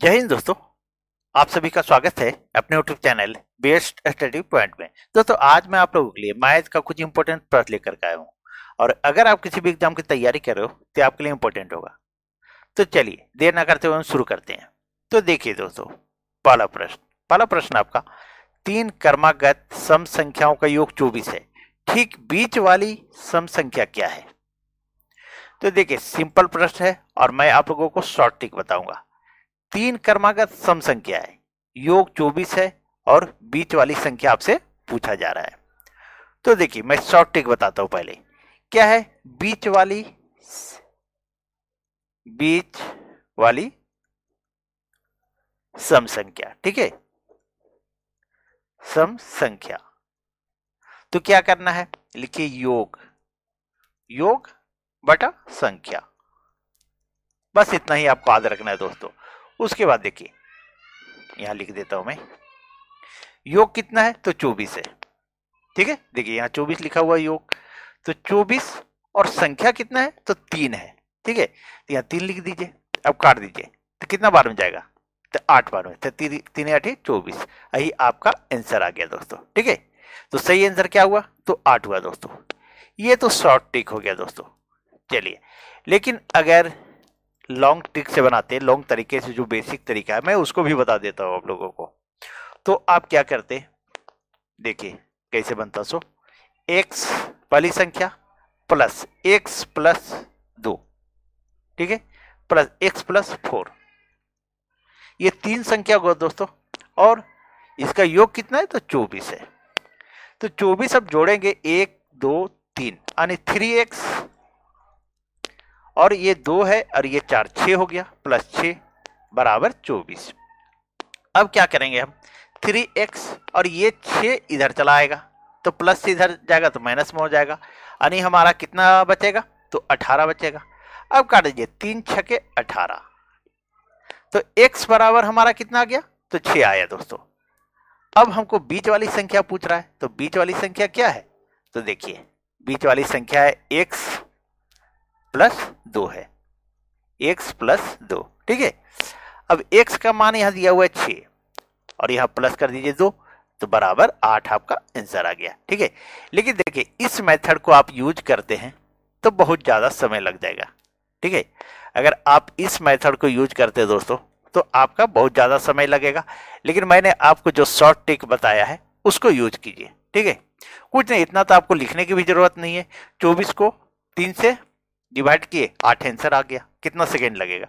जय हिंद दोस्तों। आप सभी का स्वागत है अपने YouTube channel best study point में। दोस्तों आज मैं आप लोगों के लिए मैथ का कुछ इंपॉर्टेंट प्रश्न लेकर के आया हूँ और अगर आप किसी भी एग्जाम की तैयारी कर रहे हो तो आपके लिए इंपॉर्टेंट होगा। तो चलिए देर ना करते हुए हम शुरू करते हैं। तो देखिए दोस्तों, पहला प्रश्न आपका, 3 क्रमागत सम संख्याओं का योग 24 है, ठीक बीच वाली सम संख्या क्या है? तो देखिए सिंपल प्रश्न है और मैं आप लोगों को शॉर्ट ट्रिक बताऊंगा। 3 क्रमागत सम संख्या है, योग 24 है और बीच वाली संख्या आपसे पूछा जा रहा है। तो देखिए मैं शॉर्ट ट्रिक बताता हूं। पहले क्या है बीच वाली सम संख्या, ठीक है, सम संख्या। तो क्या करना है, लिखिए योग बटा संख्या, बस इतना ही आपको याद रखना है दोस्तों। उसके बाद देखिए यहां लिख देता हूं मैं, योग कितना है तो 24 है, ठीक है। देखिए यहां 24 लिखा हुआ योग, तो 24 और संख्या कितना है तो 3 है, ठीक है। तो यहां 3 लिख दीजिए, अब काट दीजिए तो कितना बार में जाएगा तो 8 बार में, तो 3 8 24, यही आपका आंसर आ गया दोस्तों, ठीक है। तो सही आंसर क्या हुआ तो 8 हुआ दोस्तों। ये तो शॉर्ट ट्रिक हो गया दोस्तों। चलिए, लेकिन अगर लॉन्ग ट्रिक से बनाते हैं, लॉन्ग तरीके से जो बेसिक तरीका है मैं उसको भी बता देता हूं आप लोगों को। तो आप क्या करते, देखिए कैसे बनता। सो x वाली संख्या प्लस x प्लस 2, ठीक है, प्लस x प्लस 4, ये 3 संख्या होगा दोस्तों और इसका योग कितना है तो 24 है। तो 24 अब जोड़ेंगे 1 2 3 यानी 3x, और ये 2 है और ये 4, 6 हो गया, प्लस 6 बराबर 24। अब क्या करेंगे हम, 3x और ये 6 इधर चला आएगा तो प्लस से इधर जाएगा तो माइनस में हो जाएगा, यानी हमारा कितना बचेगा तो 18 बचेगा। अब काट दीजिए, 3 छके 18, तो x बराबर हमारा कितना आ गया तो 6 आया दोस्तों। अब हमको बीच वाली संख्या पूछ रहा है, तो बीच वाली संख्या क्या है तो देखिए बीच वाली संख्या है x प्लस 2 है, x प्लस 2, ठीक है। अब x का मान यहां दिया हुआ है 6 और यहां प्लस कर दीजिए 2, तो बराबर 8 आपका आंसर आ गया, ठीक है। लेकिन देखिए इस मेथड को आप यूज करते हैं तो बहुत ज्यादा समय लग जाएगा, ठीक है। अगर आप इस मेथड को यूज करते हैं दोस्तों तो आपका बहुत ज्यादा समय लगेगा, लेकिन मैंने आपको जो शॉर्ट ट्रिक बताया है उसको यूज कीजिए, ठीक है। कुछ नहीं, इतना तो आपको लिखने की भी जरूरत नहीं है। 24 को 3 से डिवाइड किए, 8 आंसर आ गया, कितना सेकेंड लगेगा।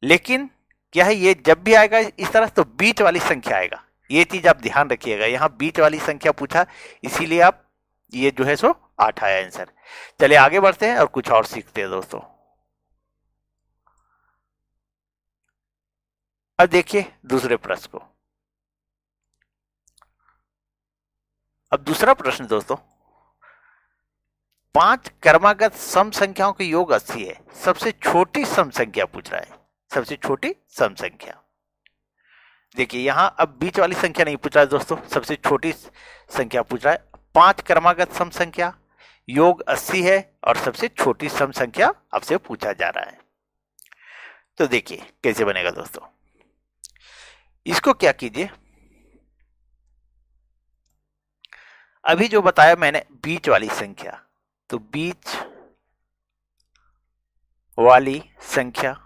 लेकिन क्या है, ये जब भी आएगा इस तरह तो बीच वाली संख्या आएगा, ये चीज आप ध्यान रखिएगा। यहां बीच वाली संख्या पूछा इसीलिए आप ये जो है सो 8 आया आंसर। चलिए आगे बढ़ते हैं और कुछ और सीखते हैं दोस्तों। अब देखिए दूसरे प्रश्न को। अब दूसरा प्रश्न दोस्तों, 5 क्रमागत सम संख्याओं के योग 80 है, सबसे छोटी सम संख्या पूछ रहा है, सबसे छोटी सम संख्या। देखिए यहां अब बीच वाली संख्या नहीं पूछ रहा है दोस्तों, सबसे छोटी संख्या पूछ रहा है। 5 क्रमागत सम संख्या, योग 80 है और सबसे छोटी सम संख्या आपसे पूछा जा रहा है। तो देखिए कैसे बनेगा दोस्तों, इसको क्या कीजिए, अभी जो बताया मैंने बीच वाली संख्या, तो बीच वाली संख्या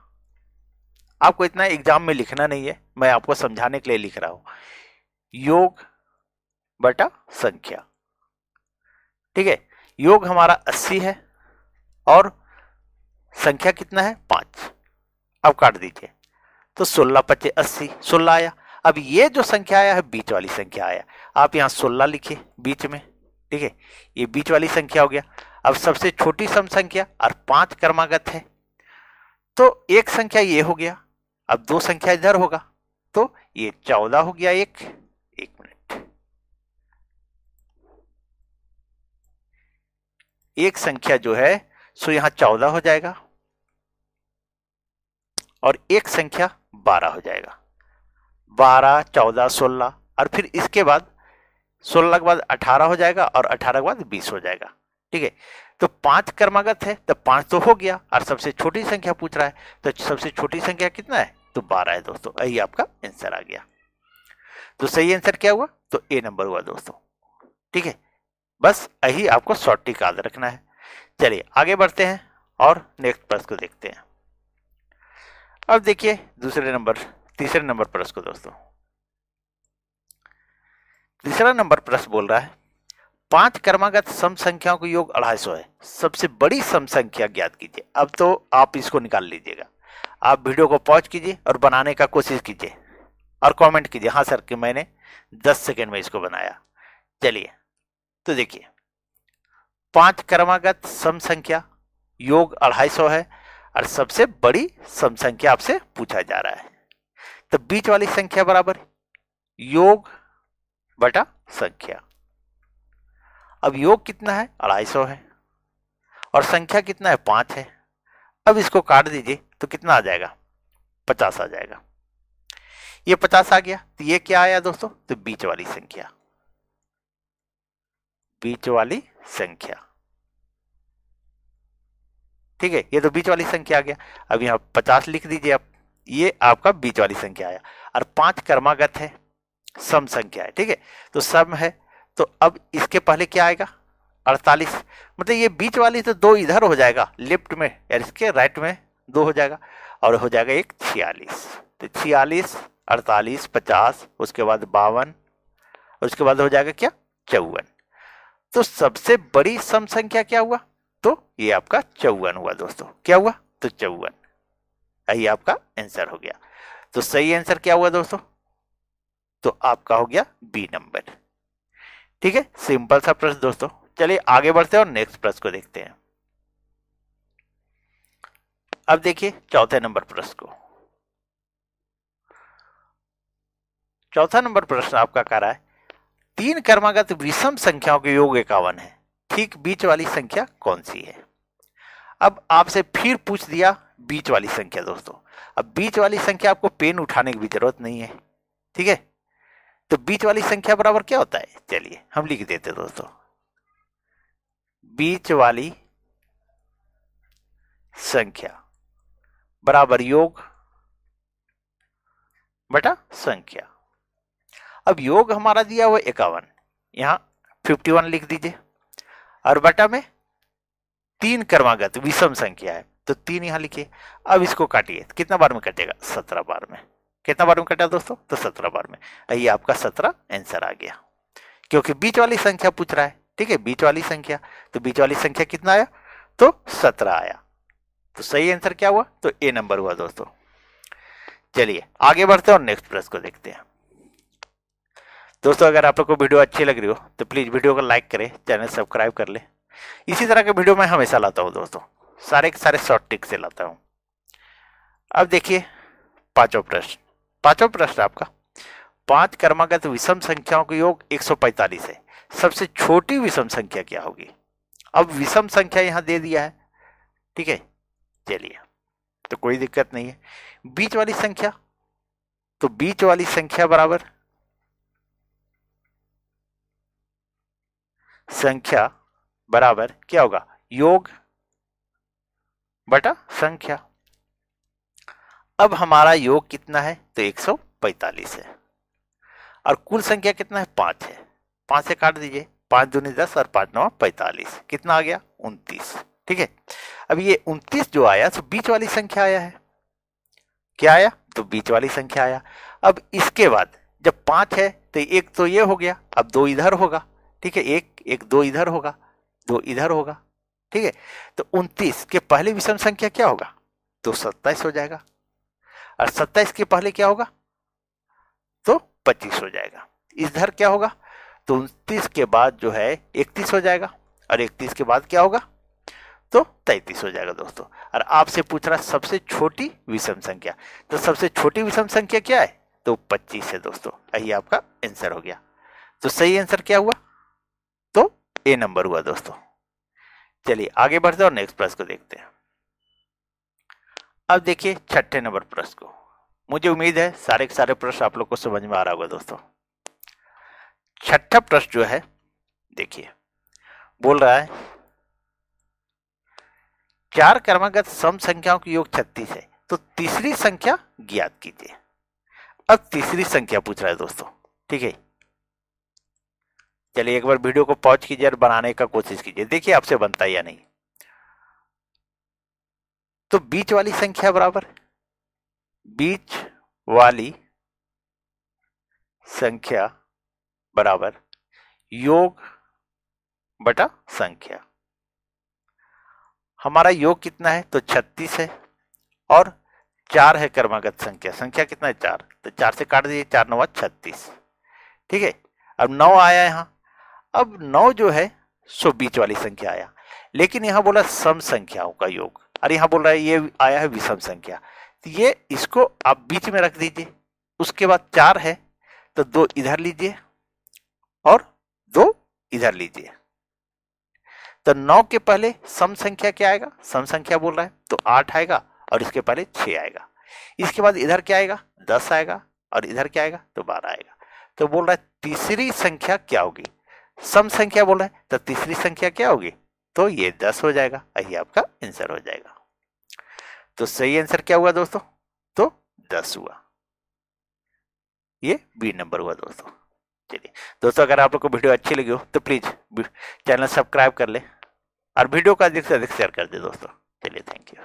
आपको इतना एग्जाम में लिखना नहीं है, मैं आपको समझाने के लिए लिख रहा हूं। योग बटा संख्या, ठीक है। योग हमारा 80 है और संख्या कितना है 5। अब काट दीजिए तो 16 पचे 80, 16 आया। अब ये जो संख्या आया है बीच वाली संख्या आया, आप यहां 16 लिखिए बीच में, ठीक है, ये बीच वाली संख्या हो गया। अब सबसे छोटी सम संख्या और 5 क्रमागत है, तो एक संख्या ये हो गया, अब 2 संख्या इधर होगा तो ये 14 हो गया। एक मिनट, एक संख्या जो है सो यहां 14 हो जाएगा और एक संख्या 12 हो जाएगा। 12 14 16 और फिर इसके बाद 16 के बाद 18 हो जाएगा और 18 के बाद 20 हो जाएगा, ठीक है। तो 5 क्रमागत है तो 5 तो हो गया और सबसे छोटी संख्या पूछ रहा है, तो सबसे छोटी संख्या कितना है तो 12 है दोस्तों। यही आपका आंसर आ गया। तो सही आंसर क्या हुआ? तो ए नंबर हुआ दोस्तों। ठीक है, बस यही आपको शॉर्ट ट्रिक याद रखना है। चलिए आगे बढ़ते हैं और नेक्स्ट प्रश्न को देखते हैं। अब देखिए तीसरे नंबर प्रश्न को दोस्तों। तीसरा नंबर प्रश्न बोल रहा है 5 क्रमागत सम संख्याओं का योग 250 है, सबसे बड़ी सम संख्या ज्ञात कीजिए। अब तो आप इसको निकाल लीजिएगा। आप वीडियो को पॉज कीजिए और बनाने का कोशिश कीजिए और कमेंट कीजिए हाँ सर कि मैंने 10 सेकंड में इसको बनाया। चलिए तो देखिए 5 क्रमागत सम संख्या योग 250 है और सबसे बड़ी सम संख्या आपसे पूछा जा रहा है। तो बीच वाली संख्या बराबर योग बटा संख्या। अब योग कितना है? 250 है और संख्या कितना है? 5 है। अब इसको काट दीजिए तो कितना आ जाएगा? 50 आ जाएगा। ये 50 आ गया तो ये क्या आया दोस्तों? तो बीच वाली संख्या। बीच वाली संख्या, ठीक है, ये तो बीच वाली संख्या आ गया। अब यहां 50 लिख दीजिए आप, ये आपका बीच वाली संख्या आया। और 5 क्रमागत है, सम संख्या है, ठीक है, तो सम है। तो अब इसके पहले क्या आएगा? 48। मतलब ये बीच वाली तो 2 इधर हो जाएगा लेफ्ट में, यार इसके राइट में 2 हो जाएगा और हो जाएगा एक 46। तो 46, 48, 50, उसके बाद 52, उसके बाद हो जाएगा क्या? 54। तो सबसे बड़ी सम संख्या क्या हुआ? तो ये आपका 54 हुआ दोस्तों। क्या हुआ? तो 54। यही आपका आंसर हो गया। तो सही आंसर क्या हुआ दोस्तों? तो आपका हो गया बी नंबर। ठीक है, सिंपल सा प्रश्न दोस्तों। चलिए आगे बढ़ते हैं और नेक्स्ट प्रश्न को देखते हैं। अब देखिए चौथे नंबर प्रश्न को। चौथा नंबर प्रश्न आपका कह रहा है 3 क्रमागत विषम संख्याओं के योग 51 है, ठीक बीच वाली संख्या कौन सी है? अब आपसे फिर पूछ दिया बीच वाली संख्या दोस्तों। अब बीच वाली संख्या आपको पेन उठाने की भी जरूरत नहीं है, ठीक है। तो बीच वाली संख्या बराबर क्या होता है? चलिए हम लिख देते दोस्तों, बीच वाली संख्या बराबर योग बटा संख्या। अब योग हमारा दिया हुआ 51, यहां 51 लिख दीजिए और बटा में 3 क्रमागत विषम संख्या है तो 3 यहां लिखिए। अब इसको काटिए, कितना बार में कटेगा? 17 बार में। कितना बार में कटा दोस्तों? तो 17 बार में। ये आपका 17 आंसर आ गया, क्योंकि बीच वाली संख्या पूछ रहा है, ठीक है, बीच वाली संख्या। तो बीच वाली संख्या कितना आया? तो 17 आया। तो सही आंसर क्या हुआ? तो ए नंबर हुआ दोस्तों। चलिए आगे बढ़ते हैं और नेक्स्ट प्रश्न को देखते हैं। दोस्तों अगर आप लोग को वीडियो अच्छी लग रही हो तो प्लीज वीडियो को लाइक करें, चैनल सब्सक्राइब कर ले। इसी तरह के वीडियो मैं हमेशा लाता हूं दोस्तों, सारे के सारे शॉर्ट ट्रिक से लाता हूं। अब देखिए पांचवा प्रश्न आपका 5 क्रमागत विषम संख्याओं का योग 145 है, सबसे छोटी विषम संख्या क्या होगी? अब विषम संख्या यहां दे दिया है, ठीक है, चलिए तो कोई दिक्कत नहीं है। बीच वाली संख्या, तो बीच वाली संख्या बराबर संख्या बराबर क्या होगा? योग बटा संख्या। अब हमारा योग कितना है? तो 145 है और कुल संख्या कितना है? 5 है। 5 से काट दीजिए, 5 दूनी 10 और 5 9 45। कितना आ गया? 29। ठीक है, अब ये 29 जो आया तो बीच वाली संख्या आया है। क्या आया? तो बीच वाली संख्या आया। अब इसके बाद जब 5 है तो एक तो ये हो गया, अब 2 इधर होगा, ठीक है, एक 2 इधर होगा, 2 इधर होगा, ठीक है। तो 29 के पहले विषम संख्या क्या होगा? तो 27 हो जाएगा और 27 के पहले क्या होगा? तो 25 हो जाएगा। इधर क्या होगा? तो 29 के बाद जो है 31 हो जाएगा और 31 के बाद क्या होगा? तो 33 हो जाएगा दोस्तों। और आपसे पूछ रहा सबसे छोटी विषम संख्या, तो सबसे छोटी विषम संख्या क्या है? तो 25 है दोस्तों। यही आपका आंसर हो गया। तो सही आंसर क्या हुआ? तो ए नंबर हुआ दोस्तों। चलिए आगे बढ़ते हैं और नेक्स्ट प्रश्न को देखते हैं। अब देखिए छठे नंबर प्रश्न को। मुझे उम्मीद है सारे के सारे प्रश्न आप लोग को समझ में आ रहा होगा दोस्तों। छठा प्रश्न जो है देखिए बोल रहा है 4 क्रमागत सम संख्याओं की योग 36 है, तो तीसरी संख्या ज्ञात कीजिए। अब तीसरी संख्या पूछ रहा है दोस्तों, ठीक है। चलिए एक बार वीडियो को पॉज कीजिए और बनाने का कोशिश कीजिए, देखिए आपसे बनता है या नहीं। तो बीच वाली संख्या बराबर बीच वाली संख्या बराबर योग बटा संख्या। हमारा योग कितना है, तो 36 है और 4 है क्रमागत संख्या। संख्या कितना है, 4, तो 4 से काट दीजिए, 4 9 36, ठीक है। अब 9 आया यहां, अब 9 जो है सो बीच वाली संख्या आया, लेकिन यहां बोला सम संख्याओं का योग, और यहां बोल रहा है ये आया है विषम संख्या, तो ये इसको आप बीच में रख दीजिए। उसके बाद 4 है तो 2 इधर लीजिए और 2 इधर लीजिए। तो 9 के पहले सम संख्या क्या आएगा, सम संख्या बोल रहा है तो 8 आएगा और इसके पहले 6 आएगा। इसके बाद इधर क्या आएगा, 10 आएगा और इधर क्या आएगा, तो 12 आएगा। तो बोल रहा है तीसरी संख्या क्या होगी, सम संख्या बोल रहा है तो तीसरी संख्या क्या होगी, तो ये 10 हो जाएगा। यही आपका आंसर हो जाएगा। तो सही आंसर क्या हुआ दोस्तों, तो 10 हुआ। ये बी नंबर हुआ दोस्तों। चलिए दोस्तों, अगर आप लोग को वीडियो अच्छी लगी हो तो प्लीज चैनल सब्सक्राइब कर ले और वीडियो को अधिक से अधिक शेयर कर दे दोस्तों। चलिए थैंक यू।